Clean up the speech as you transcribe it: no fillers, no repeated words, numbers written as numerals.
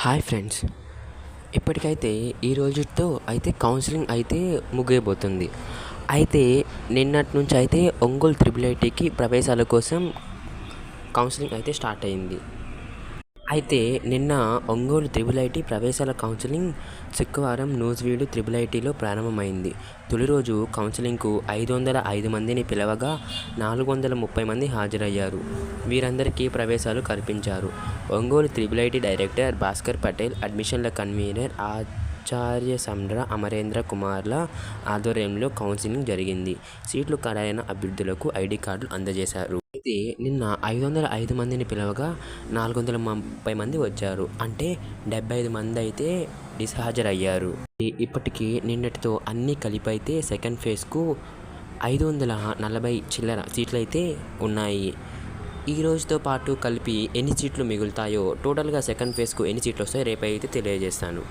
Hi friends, ఇప్పటికైతే ఈ రోజుతో అయితే కౌన్సిలింగ్ అయితే ముగియబోతుంది. అయితే నిన్నటి నుంచి అయితే ఒంగోలు త్రిబుల్ ఐటీకి ప్రవేశాల కోసం కౌన్సిలింగ్ అయితే స్టార్ట్ అయింది. అయితే నిన్న ఒంగోలు త్రిబుల్ ఐటీ ప్రవేశాల కౌన్సిలింగ్ శుక్రవారం నూజివీడు త్రిబుల్ ఐటీలో ప్రారంభమైంది. తొలి రోజు కౌన్సిలింగ్కు 505 మందిని పిలవగా 430 మంది హాజరయ్యారు. వీరందరికీ ప్రవేశాలు కల్పించారు. Ongole triple IT director Bhaskar Patel, అడ్మిషన్ల కన్వీనర్ ఆచార్య సండ్ర అమరేంద్ర కుమార్ల ఆధ్వర్యంలో కౌన్సిలింగ్ జరిగింది. సీట్లు ఖరారైన అభ్యర్థులకు ఐడి కార్డులు అందజేశారు. అయితే నిన్న 505 మందిని పిలవగా 430 మంది వచ్చారు. అంటే 75 మంది అయితే హాజరయ్యారు. ఇప్పటికీ నిన్నటితో అన్నీ కలిపి అయితే సెకండ్ ఫేజ్కు 540 చిల్లర సీట్లు అయితే ఉన్నాయి. ఈ రోజుతో పాటు కలిపి ఎన్ని సీట్లు మిగులుతాయో, టోటల్గా సెకండ్ ఫేజ్కు ఎన్ని సీట్లు వస్తాయో రేపైతే తెలియజేస్తాను.